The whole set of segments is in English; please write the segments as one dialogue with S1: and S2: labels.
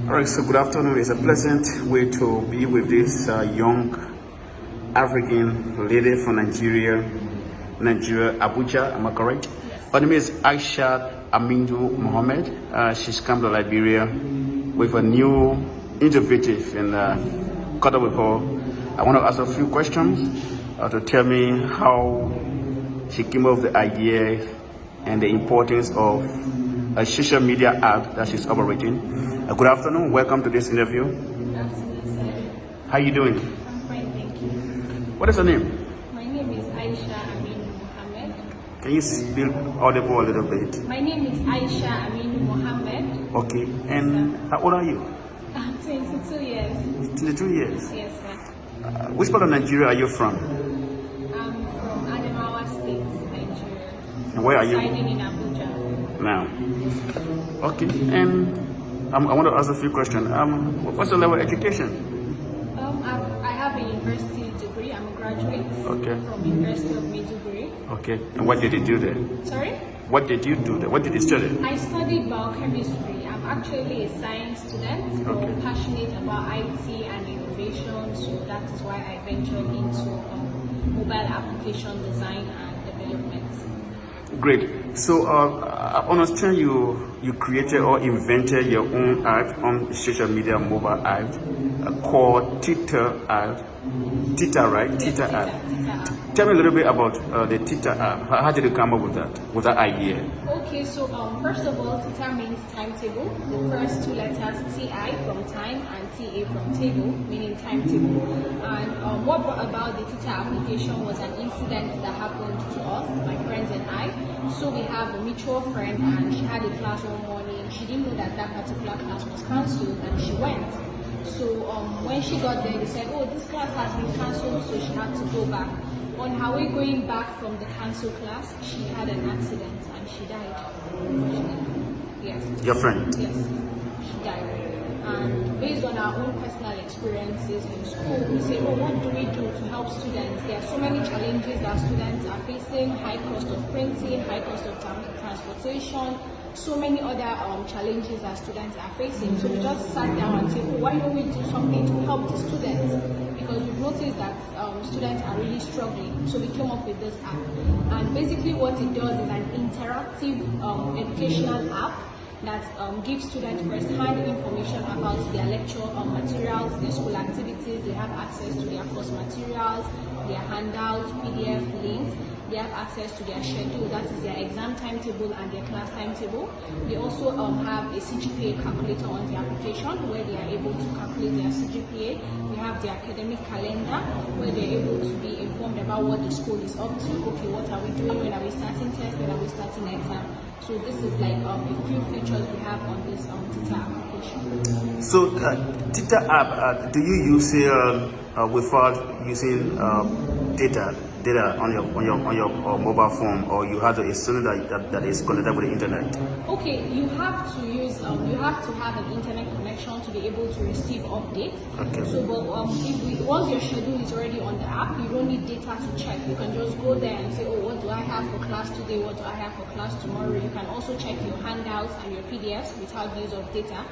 S1: All right, so good afternoon. It's a pleasant way to be with this young African lady from Nigeria, Abuja. Am I correct?
S2: Yes.
S1: Her name is Aisha Aminu Mohammed. She's come to Liberia with a new innovative and caught up with her. I want to ask a few questions to tell me how she came up with the idea and the importance of a social media app that she's operating. Good afternoon. Welcome to this interview.
S2: Good afternoon, sir.
S1: How are you doing?
S2: I'm fine, thank you.
S1: What is your name?
S2: My name is Aisha Aminu Mohammed.
S1: Can you speak audible a little bit?
S2: My name is Aisha Aminu Mohammed.
S1: Okay. And how old are you?
S2: I'm 22 years.
S1: 22 years.
S2: Yes, sir.
S1: Which part of Nigeria are you from?
S2: I'm from Adamawa State, Nigeria.
S1: And where are you
S2: Residing in Abuja.
S1: now? Okay. And I want to ask a few questions. What's your level of education?
S2: I have a university degree. I'm a graduate from University of Maiduguri.
S1: Okay. And what did you do there?
S2: Sorry?
S1: What did you do there? What did you study?
S2: I studied biochemistry. I'm actually a science student, but passionate about IT and innovation, so that is why I ventured into mobile application design and development.
S1: Great. So I understand you created or invented your own app on social media mobile app called Tita app. Tita, right?
S2: Yes,
S1: Tita app.
S2: Tita app.
S1: Tell me a little bit about the Tita app. How did you come up with that idea?
S2: Okay, so first of all, Tita means timetable. The first two letters, TI from time and TA from table, meaning timetable. And what brought about the Tita application was an incident that happened to us, my friends and I. So we have a mutual friend, and she had a class one morning. She didn't know that that particular class was cancelled, and she went. So when she got there, they said, oh, this class has been cancelled, so she had to go back. On her way going back from the cancelled class, she had an accident and she died, unfortunately. Yes.
S1: Your friend?
S2: Yes, she died. And based on our own personal experiences in school, we say, oh, what do we do to help students? There are so many challenges that students are facing: high cost of printing, high cost of transportation, so many other challenges that students are facing. So we just sat down and said, oh, why don't we do something to help the students? Because we've noticed that students are really struggling. So we came up with this app. And basically what it does is an interactive educational app that gives students first-hand information about their lecture materials, their school activities. They have access to their course materials, their handouts, PDF links. They have access to their schedule, that is their exam timetable and their class timetable. They also have a CGPA calculator on the application where they are able to calculate their CGPA. We have the academic calendar where they're able to be informed about what the school is up to. Okay, what are we doing? When are we starting tests? When are we starting exam? So this is like a few features we have on this Tita application. So
S1: Tita app, do you use it without using data on your mobile phone, or you have a cellular that is connected with the internet?
S2: Okay, you have to use you have to have an internet connection to be able to receive updates.
S1: Okay.
S2: So, but once your schedule is already on the app, you don't need data to check. You can just go there and say, oh, what do I have for class today? What do I have for class tomorrow? You can also check your handouts and your PDFs without use of data.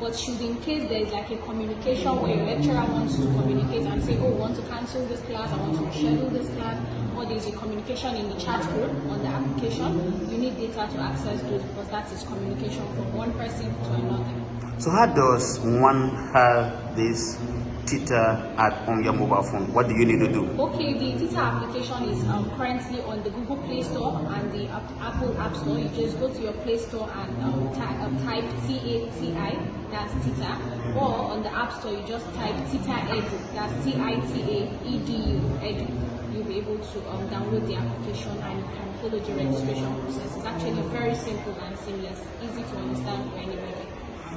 S2: But should in case there is like a communication where your lecturer wants to communicate and say, oh, I want to cancel this class, I want to reschedule this class, or there is a communication in the chat group on the application, you need data to access those because that is communication from one person to another.
S1: So how does one have this Tita app on your mobile phone? What do you need to do?
S2: Okay, the Tita application is currently on the Google Play Store and the Apple App Store. You just go to your Play Store and type TATI, that's Tita, or on the App Store you just type Tita Edu, that's TITAEDU, Edu. You'll be able to download the application and you can follow the registration process. It's actually very simple and seamless, easy to understand for anybody.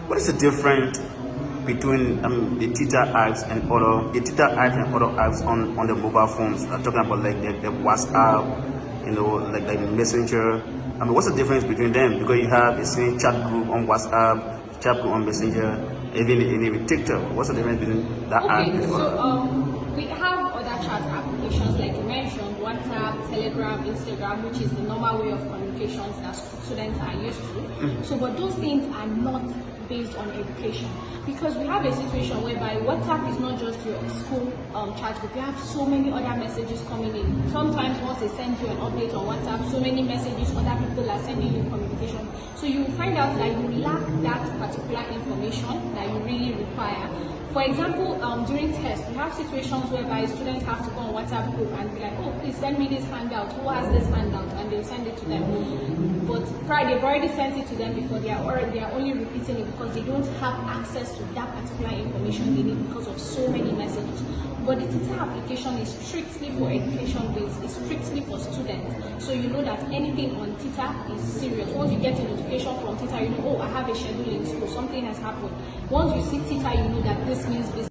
S1: What is the difference between the Tita apps and other apps on the mobile phones? I'm talking about like the WhatsApp, like the Messenger. What's the difference between them? Because you have the same chat group on WhatsApp, chat group on Messenger, even TikTok. What's the difference between that app and
S2: so we have other chat applications like you mentioned, WhatsApp, Telegram, Instagram, which is the normal way of communicating communications that students are used to. So, but those things are not based on education, because we have a situation whereby WhatsApp is not just your school chat group. You have so many other messages coming in. Sometimes once they send you an update on WhatsApp, so many messages other people are sending you communication. So you find out that you lack that particular information that you really require. For example, during tests, we have situations whereby students have to go on WhatsApp group and be like, oh, please send me this handout. Who has this handout? And they'll send it to them. But they've already sent it to them before. They are only repeating it because they don't have access to that particular information they need because of so many messages. But the Tita application is strictly for education based, it's strictly for students. So you know that anything on Tita is serious. Once you get a notification from Tita, you know, oh, I have a schedule in school, something has happened. Once you see Tita, you know that this means business.